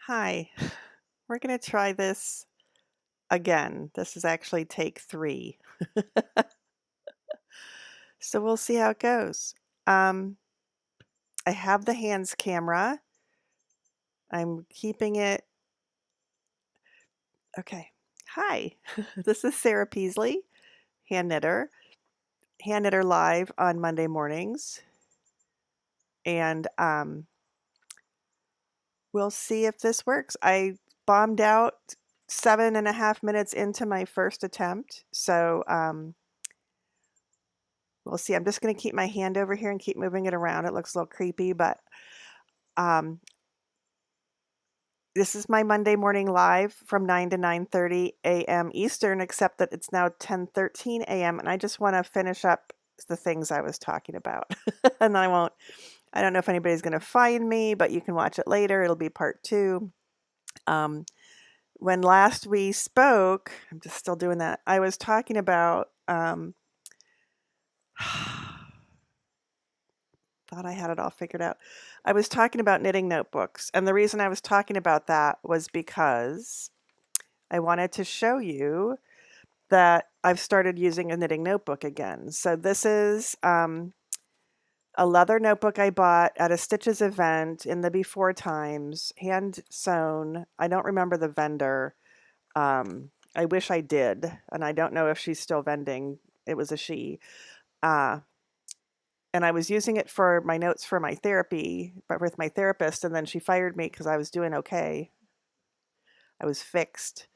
Hi, we're going to try this again. This is actually take 3. So we'll see how it goes. Um, I have the hands camera. I'm keeping it. Okay. Hi, this is Sarah Peasley, hand knitter. Hand knitter live on Monday mornings. And we'll see if this works. I bombed out 7.5 minutes into my first attempt. So we'll see. I'm just going to keep my hand over here and keep moving it around. It looks a little creepy, but um, this is my Monday morning live from 9 to 9:30 a.m. Eastern, except that it's now 10:13 a.m. and I just want to finish up the things I was talking about. And I don't know if anybody's going to find me, but you can watch it later. It'll be part 2. When last we spoke, I'm just still doing that. I was talking about thought I had it all figured out. I was talking about knitting notebooks, and the reason I was talking about that was because I wanted to show you that I've started using a knitting notebook again. So this is a leather notebook I bought at a Stitches event in the before times, hand sewn. I don't remember the vendor. I wish I did, and I don't know if she's still vending. It was a she. And I was using it for my notes for my therapy, but with my therapist, and then she fired me because I was doing okay. I was fixed.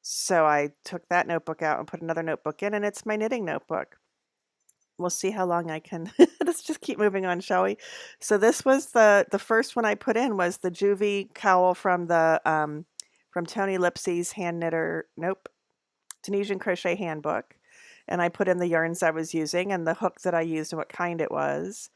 So I took that notebook out and put another notebook in, and it's my knitting notebook. We'll see how long I can. Let's just keep moving on, shall we? So this was the first one I put in was the Juvie cowl from the from Tony Lipsey's hand knitter. Nope, Tunisian crochet handbook. And I put in the yarns I was using and the hook that I used and what kind it was.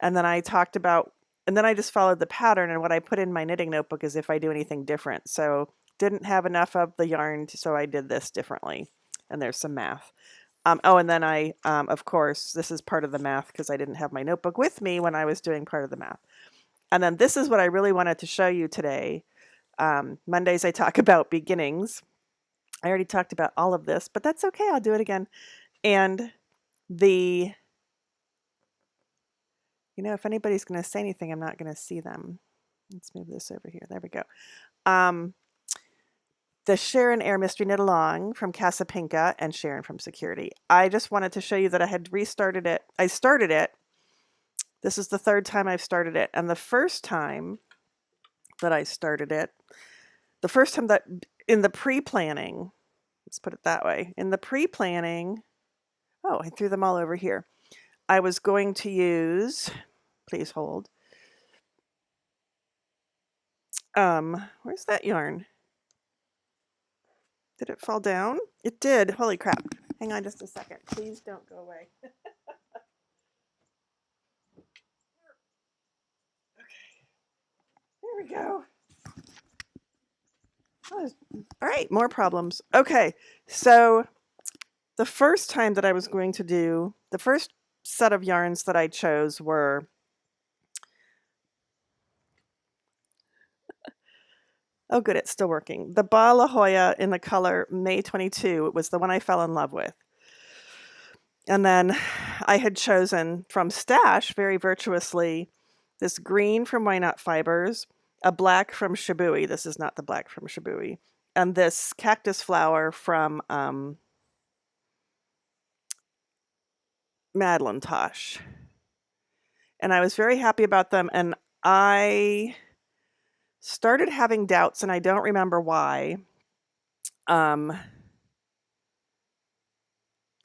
And then I talked about, and then I just followed the pattern, and what I put in my knitting notebook is if I do anything different. So didn't have enough of the yarn, so I did this differently. And there's some math. Oh, and then I, of course, this is part of the math because I didn't have my notebook with me when I was doing part of the math. And then this is what I really wanted to show you today. Mondays I talk about beginnings. I already talked about all of this, but that's okay. I'll do it again. And the, if anybody's going to say anything, I'm not going to see them. Let's move this over here. There we go. The Sharon Air Mystery Knit Along from Casapinka and Sharon from Security. I just wanted to show you that I had restarted it. I started it. This is the 3rd time I've started it. And the first time that I started it, the first time that in the pre-planning, let's put it that way, in the pre-planning, oh, I threw them all over here. I was going to use, please hold. Where's that yarn? Did it fall down? It did. Holy crap. Hang on just a second. Please don't go away. Okay. There we go. Oh, all right, more problems. Okay, so the first time that I was going to do, the first set of yarns that I chose were oh good, it's still working. The Ba La Jolla in the color May 22 was the one I fell in love with. And then I had chosen from Stash very virtuously this green from Why Not Fibers, a black from Shibui. This is not the black from Shibui. And this cactus flower from Madeline Tosh. And I was very happy about them. And I started having doubts, and I don't remember why. I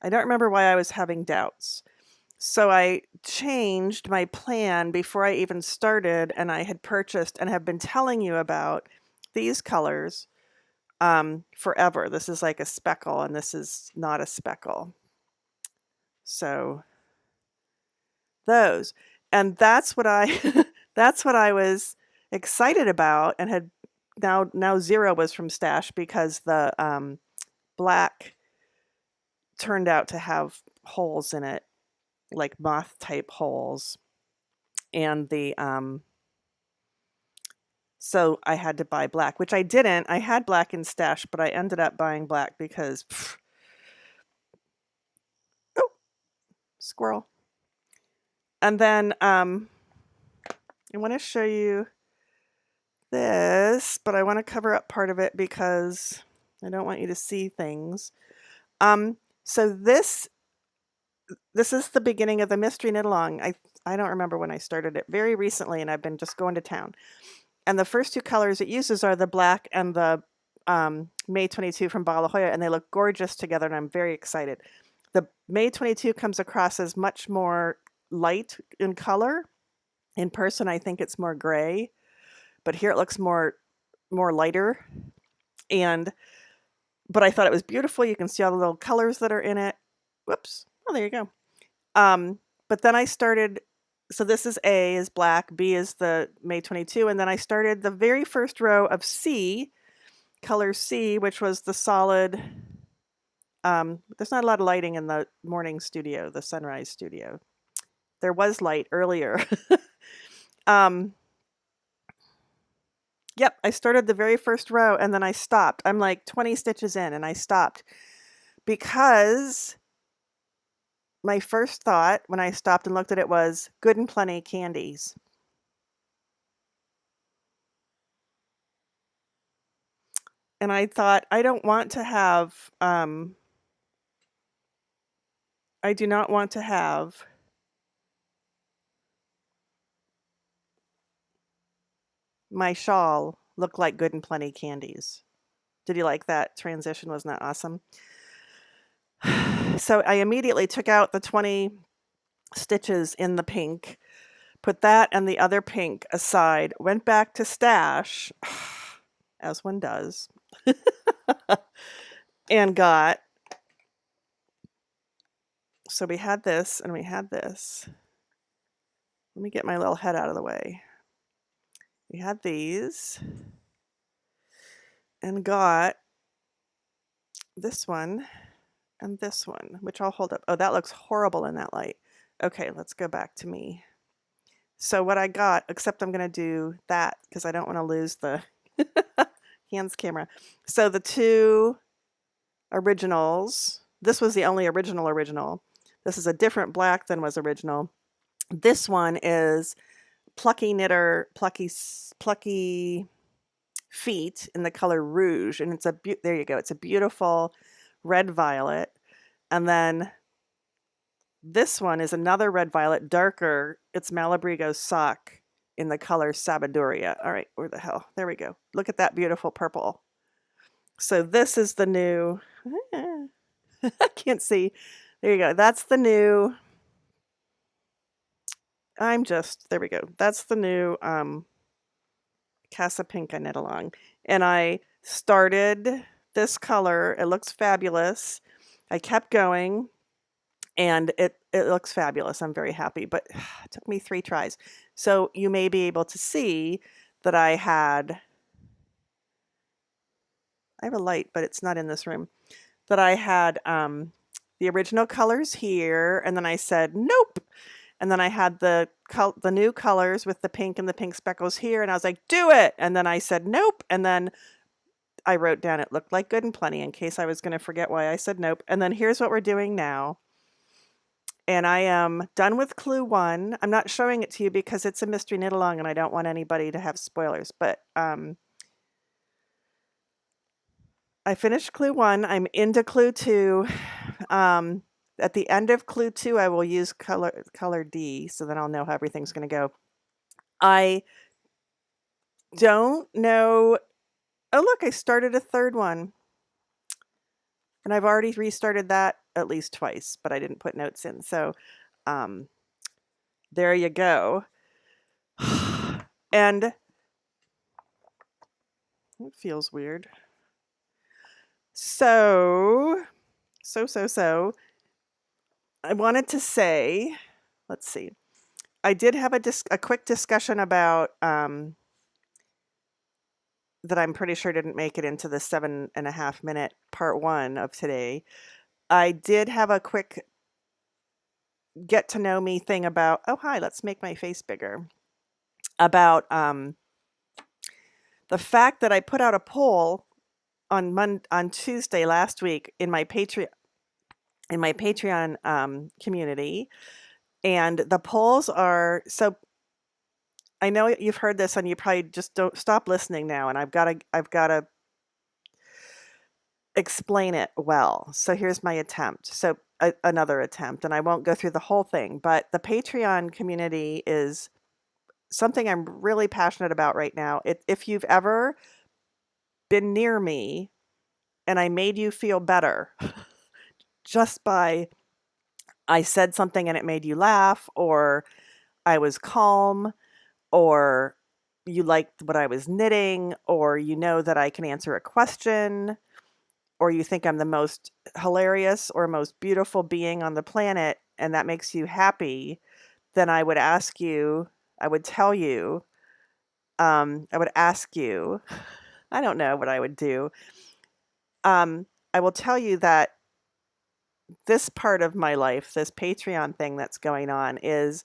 don't remember why I was having doubts. So I changed my plan before I even started, and I had purchased and have been telling you about these colors forever. This is like a speckle, and this is not a speckle. So those, and that's what I that's what I was excited about, and had now zero was from Stash because the black turned out to have holes in it, like moth type holes, and the So I had to buy black, which I didn't. I had black in stash, but I ended up buying black because, oh, squirrel. And then I want to show you this, but I want to cover up part of it because I don't want you to see things. So this is the beginning of the mystery knit along. I don't remember when I started it, very recently, and I've been just going to town. And the first two colors it uses are the black and the May 22 from Bala Jolla, and they look gorgeous together, and I'm very excited. The May 22 comes across as much more light in color. In person, I think it's more gray, but here it looks more lighter. But I thought it was beautiful. You can see all the little colors that are in it. Whoops. Oh, there you go. But then I started, so this is A is black, B is the May 22, and then I started the very first row of C, color C, which was the solid, there's not a lot of lighting in the morning studio, the sunrise studio. There was light earlier. Yep, I started the very first row and then I stopped. I'm like 20 stitches in and I stopped because my first thought when I stopped and looked at it was Good and Plenty candies. And I thought, I don't want to have, I do not want to have my shawl look like Good and Plenty candies. Did you like that transition? Wasn't that awesome? So I immediately took out the 20 stitches in the pink, put that and the other pink aside, went back to stash, as one does, and got, so we had this and we had this. Let me get my little head out of the way. We had these and got this one and this one, which I'll hold up. Oh, that looks horrible in that light. Okay, let's go back to me. So what I got, except I'm going to do that because I don't want to lose the hands camera. So the two originals, this was the only original. This is a different black than was original. This one is Plucky Knitter, Plucky Feet in the color Rouge, and it's there you go. It's a beautiful red violet. And then this one is another red violet, darker. It's Malabrigo Sock in the color Sabaduria. All right, where the hell? There we go. Look at that beautiful purple. So this is the new, I can't see. There you go. That's the new, there we go. That's the new Casa Pink I knit along. And I started this color. It looks fabulous. I kept going and it looks fabulous. I'm very happy, but it took me 3 tries. So you may be able to see that I have a light, but it's not in this room, that I had the original colors here, and then I said, nope. And then I had the new colors with the pink and the pink speckles here, and I was like, do it. And then I said, nope. And then I wrote down it looked like Good and Plenty in case I was going to forget why I said nope. And then here's what we're doing now. And I am done with clue 1. I'm not showing it to you because it's a mystery knit along and I don't want anybody to have spoilers, but I finished clue 1. I'm into clue 2. At the end of clue 2, I will use color D, so then I'll know how everything's going to go. I don't know. Oh, look, I started a third one. And I've already restarted that at least twice, but I didn't put notes in. So there you go. And it feels weird. So I wanted to say, let's see. I did have a quick discussion about that I'm pretty sure didn't make it into the 7.5 minute part 1 of today. I did have a quick get to know me thing about, oh, hi, let's make my face bigger, about The fact that I put out a poll on Tuesday last week in my Patreon community, and the polls are so. I know you've heard this, and you probably just don't stop listening now. And I've got to explain it well. So here's my attempt. So another attempt, and I won't go through the whole thing, but the Patreon community is something I'm really passionate about right now. If you've ever been near me and I made you feel better just by I said something and it made you laugh, or I was calm, or you liked what I was knitting, or you know that I can answer a question, or you think I'm the most hilarious or most beautiful being on the planet, and that makes you happy, then I would ask you, I would tell you, I would ask you, I don't know what I would do. I will tell you that this part of my life, this Patreon thing that's going on, is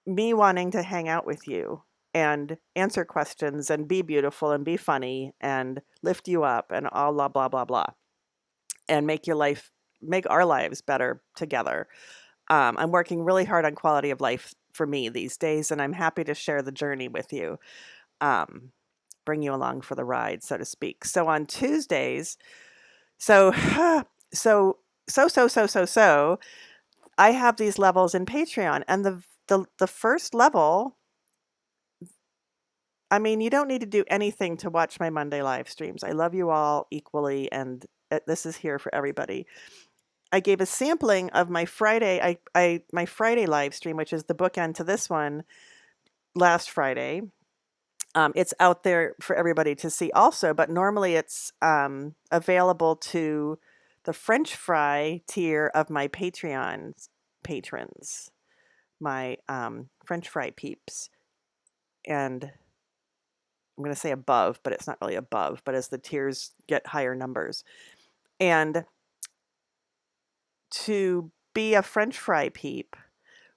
me wanting to hang out with you and answer questions and be beautiful and be funny and lift you up and all blah, blah, blah, blah, and make our lives better together. I'm working really hard on quality of life for me these days, and I'm happy to share the journey with you, bring you along for the ride, so to speak. So on Tuesdays, so, so, I have these levels in Patreon, and the first level, I mean, you don't need to do anything to watch my Monday live streams. I love you all equally, and this is here for everybody. I gave a sampling of my Friday, my Friday live stream, which is the bookend to this one, last Friday. It's out there for everybody to see also, but normally it's available to the French fry tier of my Patreon patrons, my French fry peeps. And I'm going to say above, but it's not really above, but as the tiers get higher numbers. And to be a French fry peep,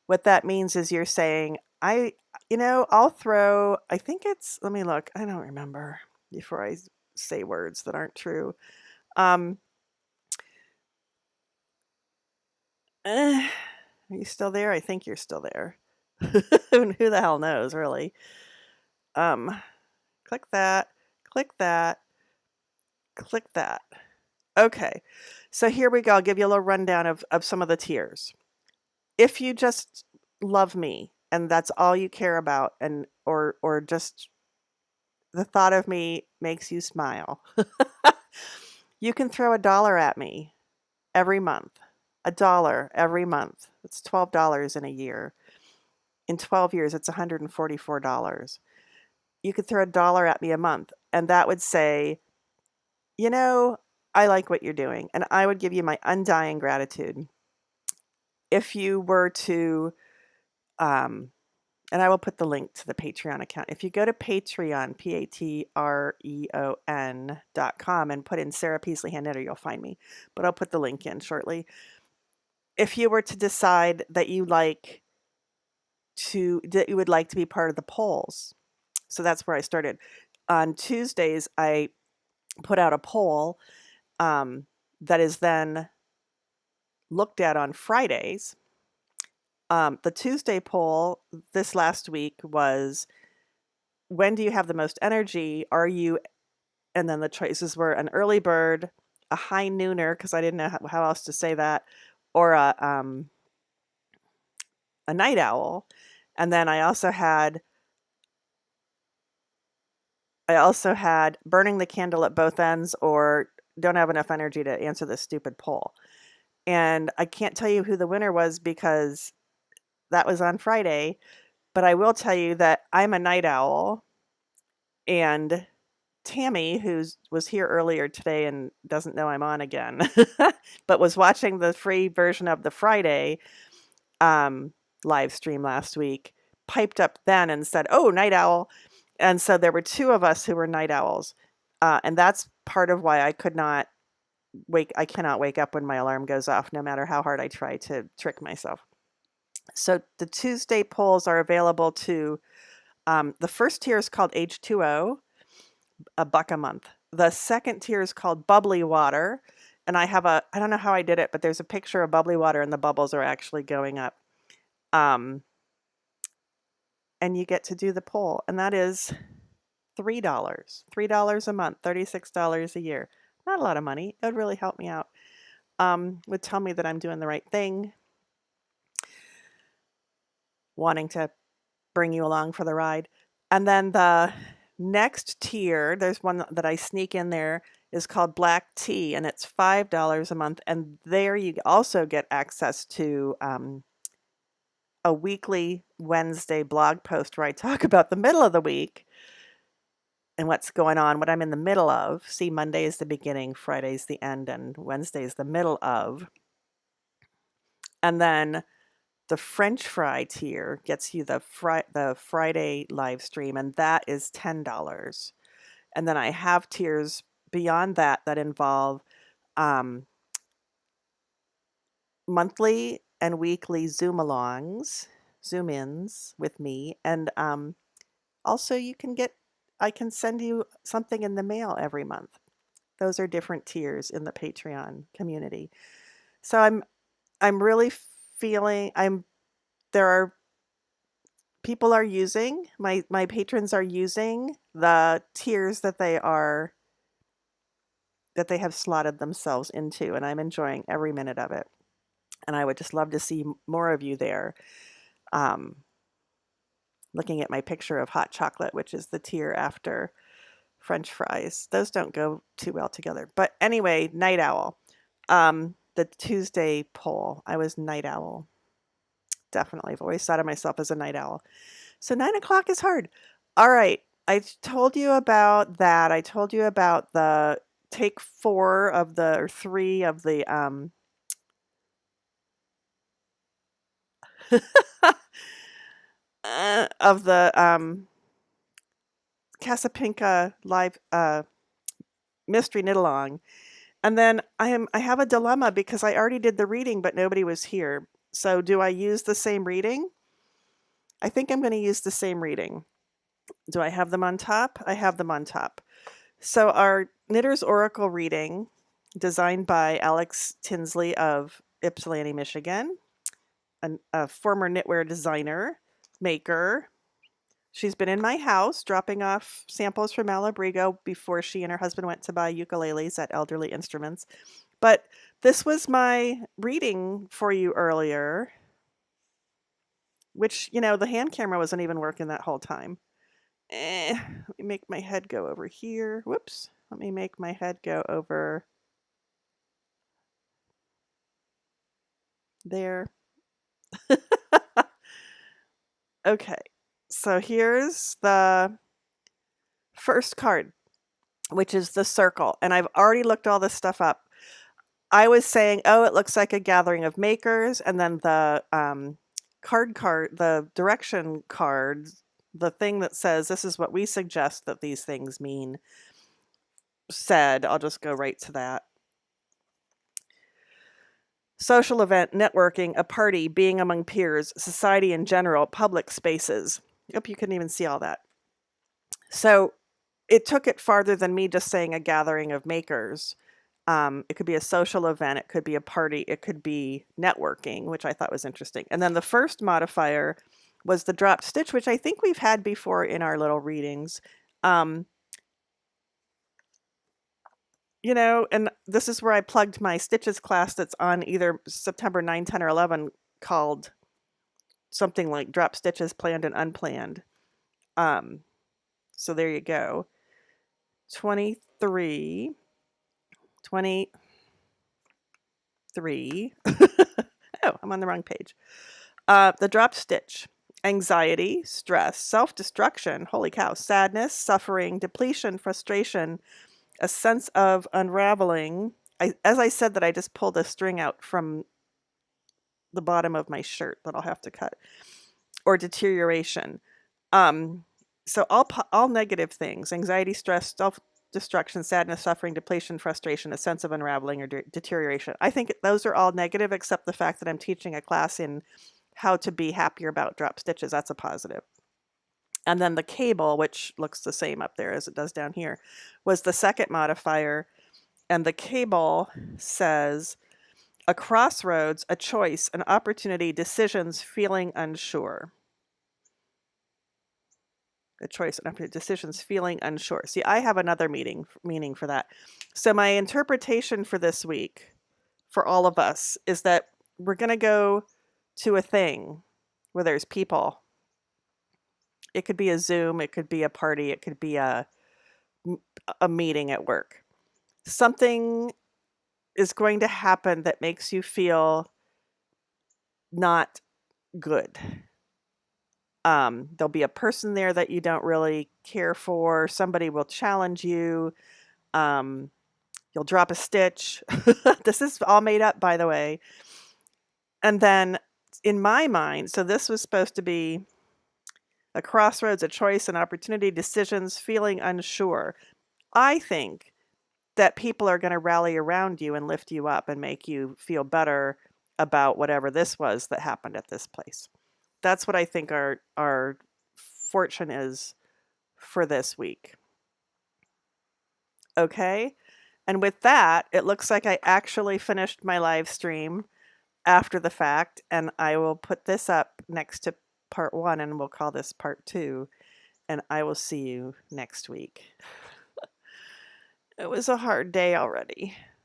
what that means is you're saying, I'll throw, I think it's, let me look, I don't remember before I say words that aren't true. Are you still there? I think you're still there. Who the hell knows, really? Click that, click that, click that. Okay, so here we go. I'll give you a little rundown of some of the tiers. If you just love me and that's all you care about, and or just the thought of me makes you smile, you can throw $1 at me every month. $1 every month. It's $12 in a year. In 12 years, it's $144. You could throw $1 at me a month, and that would say, I like what you're doing, and I would give you my undying gratitude. If you were to, and I will put the link to the Patreon account. If you go to Patreon, Patreon.com, and put in Sarah Peasley Handknitter, you'll find me. But I'll put the link in shortly. If you were to decide that you would like to be part of the polls, so that's where I started. On Tuesdays, I put out a poll that is then looked at on Fridays. The Tuesday poll this last week was, when do you have the most energy? Are you, and then the choices were an early bird, a high nooner, because I didn't know how else to say that, or a night owl. And then I also had burning the candle at both ends, or don't have enough energy to answer this stupid poll. And I can't tell you who the winner was because that was on Friday, but I will tell you that I'm a night owl, and Tammy, who was here earlier today and doesn't know I'm on again, but was watching the free version of the Friday live stream last week, piped up then and said, "Oh, night owl." And so there were two of us who were night owls. And that's part of why I cannot wake up when my alarm goes off, no matter how hard I try to trick myself. So the Tuesday polls are available to, the first tier is called H2O. $1 a month. The second tier is called bubbly water. And I don't know how I did it, but there's a picture of bubbly water and the bubbles are actually going up. Um, and you get to do the poll. And that is $3 a month, $36 a year. Not a lot of money. It would really help me out. Would tell me that I'm doing the right thing. Wanting to bring you along for the ride. And then the next tier, there's one that I sneak in there, is called Black Tea, and it's $5 a month. And there you also get access to a weekly Wednesday blog post where I talk about the middle of the week and what's going on, what I'm in the middle of. See, Monday is the beginning, Friday's the end, and Wednesday is the middle of. And then the French fry tier gets you the Friday live stream, and that is $10. And then I have tiers beyond that that involve monthly and weekly Zoom-alongs, Zoom-ins with me, and also I can send you something in the mail every month. Those are different tiers in the Patreon community. So I'm really feeling people are using, my patrons are using the tiers that they have slotted themselves into, and I'm enjoying every minute of it. And I would just love to see more of you there. Looking at my picture of hot chocolate, which is the tier after French fries. Those don't go too well together. But anyway, night owl. The Tuesday poll, I was night owl. Definitely. I've always thought of myself as a night owl. So 9 o'clock is hard. All right. I told you about that. I told you about the take 3 of the of the Casapinka live mystery knit along. And then I have a dilemma because I already did the reading, but nobody was here. So do I use the same reading? I think I'm going to use the same reading. Do I have them on top? I have them on top. So our Knitter's Oracle reading, designed by Alex Tinsley of Ypsilanti, Michigan, a former knitwear designer, maker. She's been in my house dropping off samples from Malabrigo before she and her husband went to buy ukuleles at Elderly Instruments. But this was my reading for you earlier, which, the hand camera wasn't even working that whole time. Let me make my head go over here. Whoops. Let me make my head go over there. Okay. So here's the first card, which is the circle. And I've already looked all this stuff up. I was saying, oh, it looks like a gathering of makers. And then the the direction card, the thing that says this is what we suggest that these things mean, said, I'll just go right to that. Social event, networking, a party, being among peers, society in general, public spaces. Yep, you couldn't even see all that. So it took it farther than me just saying a gathering of makers. It could be a social event, it could be a party, it could be networking, which I thought was interesting. And then the first modifier was the drop stitch, which I think we've had before in our little readings. And this is where I plugged my stitches class that's on either September 9, 10, or 11, called something like Drop Stitches Planned and Unplanned. So there you go. 23. Oh, I'm on the wrong page. The drop stitch. Anxiety, stress, self-destruction, holy cow, sadness, suffering, depletion, frustration, a sense of unraveling. As I said that I just pulled a string out from the bottom of my shirt that I'll have to cut. Or deterioration. So all negative things, anxiety, stress, self-destruction, sadness, suffering, depletion, frustration, a sense of unraveling or deterioration. I think those are all negative except the fact that I'm teaching a class in how to be happier about drop stitches. That's a positive. And then the cable, which looks the same up there as it does down here, was the second modifier. And the cable says, a crossroads, a choice, an opportunity, decisions, feeling unsure. A choice, an opportunity, decisions, feeling unsure. See, I have another meaning for that. So my interpretation for this week, for all of us, is that we're going to go to a thing where there's people. It could be a Zoom, it could be a party, it could be a meeting at work. Something is going to happen that makes you feel not good. There'll be a person there that you don't really care for. Somebody will challenge you. You'll drop a stitch. This is all made up, by the way. And then in my mind, so this was supposed to be a crossroads, a choice, an opportunity, decisions, feeling unsure. I think that people are going to rally around you and lift you up and make you feel better about whatever this was that happened at this place. That's what I think our fortune is for this week. Okay? And with that, it looks like I actually finished my live stream after the fact, and I will put this up next to part 1, and we'll call this part 2, and I will see you next week. It was a hard day already.